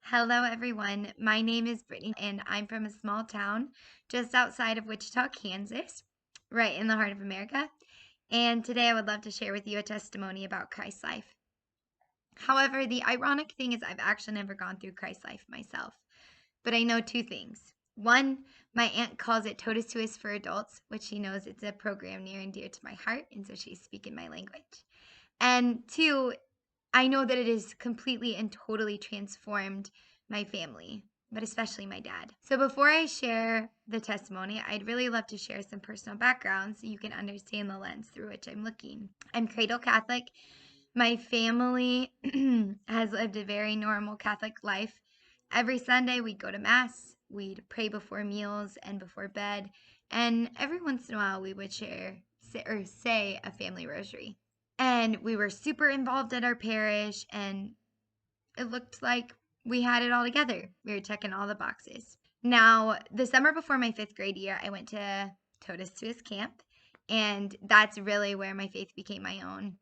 Hello, everyone. My name is Brittany, and I'm from a small town just outside of Wichita, Kansas, right in the heart of America. And today I would love to share with you a testimony about Christ's life. However, the ironic thing is, I've actually never gone through Christ's life myself, but I know two things. One, my aunt calls it Totus Tuus for adults, which she knows it's a program near and dear to my heart, and so she's speaking my language. And two, I know that it has completely and totally transformed my family, but especially my dad. So before I share the testimony, I'd really love to share some personal background so you can understand the lens through which I'm looking. I'm cradle Catholic. My family has lived a very normal Catholic life. Every Sunday we'd go to Mass, we'd pray before meals and before bed, and every once in a while we would say a family rosary. And we were super involved at our parish, and it looked like we had it all together. We were checking all the boxes. Now, the summer before my fifth grade year, I went to Totus Tuus camp, and that's really where my faith became my own.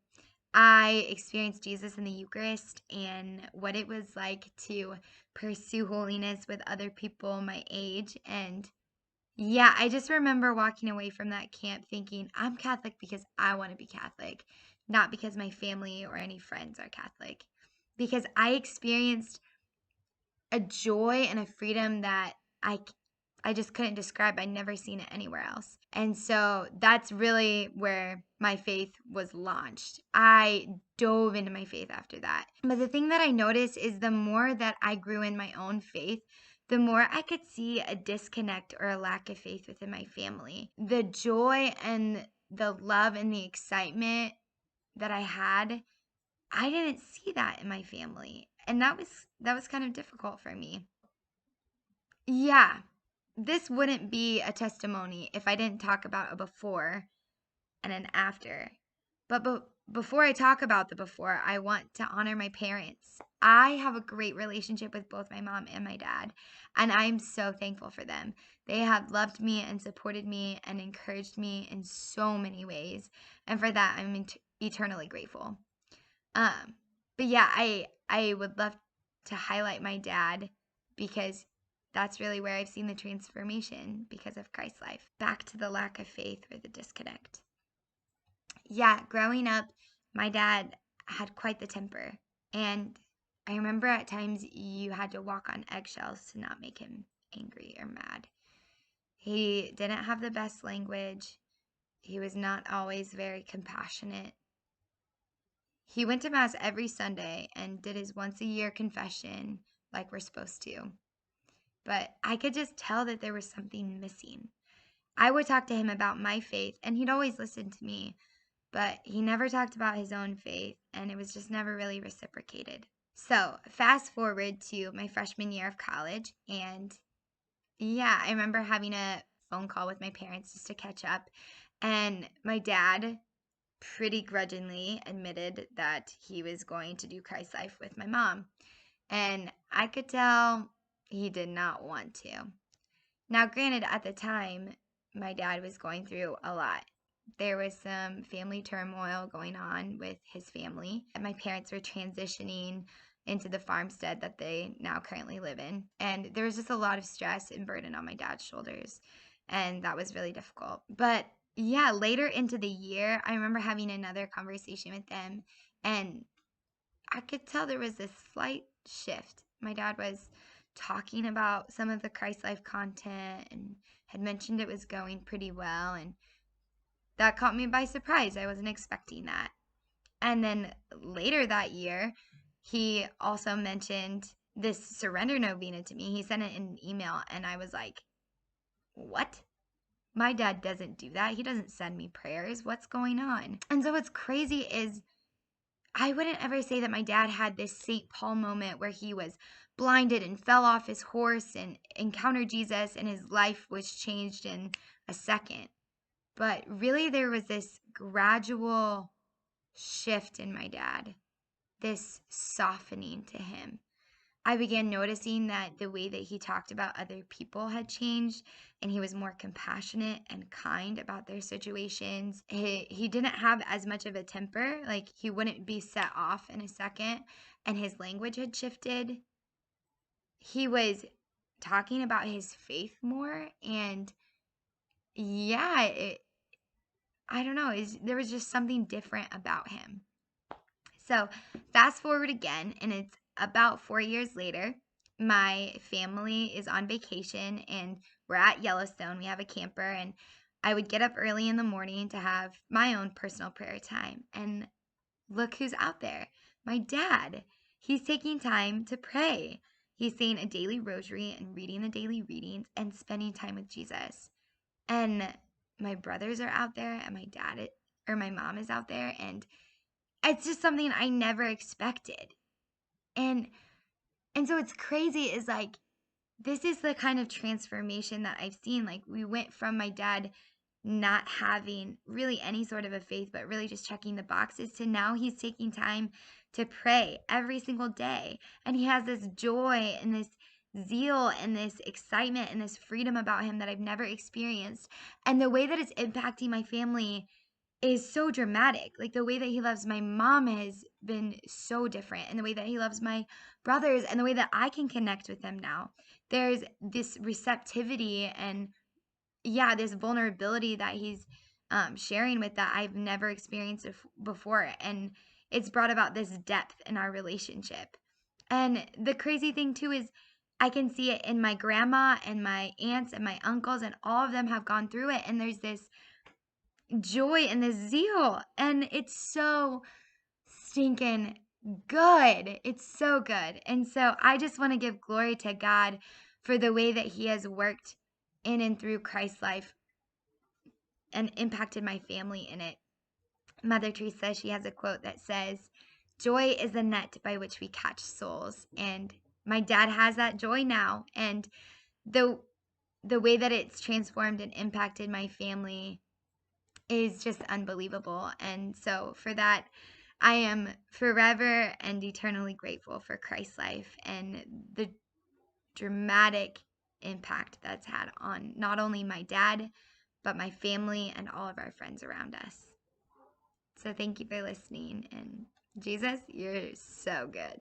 I experienced Jesus in the Eucharist and what it was like to pursue holiness with other people my age. And yeah, I just remember walking away from that camp thinking, I'm Catholic because I want to be Catholic, not because my family or any friends are Catholic. Because I experienced a joy and a freedom that I just couldn't describe. I'd never seen it anywhere else. And so that's really where my faith was launched. I dove into my faith after that. But the thing that I noticed is the more that I grew in my own faith, the more I could see a disconnect or a lack of faith within my family. The joy and the love and the excitement that I had, I didn't see that in my family. And that was kind of difficult for me. Yeah, this wouldn't be a testimony if I didn't talk about a before and an after. But before I talk about the before, I want to honor my parents. I have a great relationship with both my mom and my dad, and I'm so thankful for them. They have loved me and supported me and encouraged me in so many ways, and for that I'm eternally grateful. Um, but yeah, I would love to highlight my dad because that's really where I've seen the transformation because of Christ's life. Back to the lack of faith or the disconnect. Yeah, growing up, my dad had quite the temper. And I remember at times you had to walk on eggshells to not make him angry or mad. He didn't have the best language. He was not always very compassionate. He went to Mass every Sunday and did his once a year confession like we're supposed to. But I could just tell that there was something missing. I would talk to him about my faith, and he'd always listen to me, but he never talked about his own faith, and it was just never really reciprocated. So, fast forward to my freshman year of college, and yeah, I remember having a phone call with my parents just to catch up, and my dad pretty grudgingly admitted that he was going to do Christ life with my mom. And I could tell he did not want to. Now, granted, at the time, my dad was going through a lot. There was some family turmoil going on with his family. My parents were transitioning into the farmstead that they now currently live in. And there was just a lot of stress and burden on my dad's shoulders. And that was really difficult. But yeah, later into the year, I remember having another conversation with them. And I could tell there was this slight shift. My dad was talking about some of the Christ life content and had mentioned it was going pretty well. And that caught me by surprise. I wasn't expecting that. And then later that year, he also mentioned this surrender novena to me. He sent it in an email, and I was like, what? My dad doesn't do that. He doesn't send me prayers. What's going on? And so what's crazy is I wouldn't ever say that my dad had this St. Paul moment where he was blinded and fell off his horse and encountered Jesus and his life was changed in a second. But really, there was this gradual shift in my dad, this softening to him. I began noticing that the way that he talked about other people had changed, and he was more compassionate and kind about their situations. He didn't have as much of a temper, like he wouldn't be set off in a second, and his language had shifted. he was talking about his faith more. And yeah, I don't know, there was just something different about him. So fast forward again, and it's about 4 years later. My family is on vacation and we're at Yellowstone. We have a camper, and I would get up early in the morning to have my own personal prayer time. And look who's out there, my dad. He's taking time to pray. He's saying a daily rosary and reading the daily readings and spending time with Jesus. And my brothers are out there, and my mom is out there, and it's just something I never expected. And and so it's crazy is like this is the kind of transformation that I've seen. Like we went from my dad not having really any sort of a faith, but really just checking the boxes, to now he's taking time to pray every single day. And he has this joy and this zeal and this excitement and this freedom about him that I've never experienced. And the way that it's impacting my family is so dramatic. Like the way that he loves my mom has been so different, and the way that he loves my brothers, and the way that I can connect with them now. There's this receptivity and yeah, this vulnerability that he's sharing with that I've never experienced before. And it's brought about this depth in our relationship. And the crazy thing too is I can see it in my grandma and my aunts and my uncles, and all of them have gone through it. And there's this joy and this zeal. And it's so stinking good. It's so good. And so I just want to give glory to God for the way that he has worked in and through Christ's life and impacted my family in it. Mother Teresa, she has a quote that says, "Joy is the net by which we catch souls." And my dad has that joy now. And the the way that it's transformed and impacted my family is just unbelievable. And so for that, I am forever and eternally grateful for Christ's life and the dramatic impact that's had on not only my dad, but my family and all of our friends around us. So thank you for listening. And Jesus, you're so good.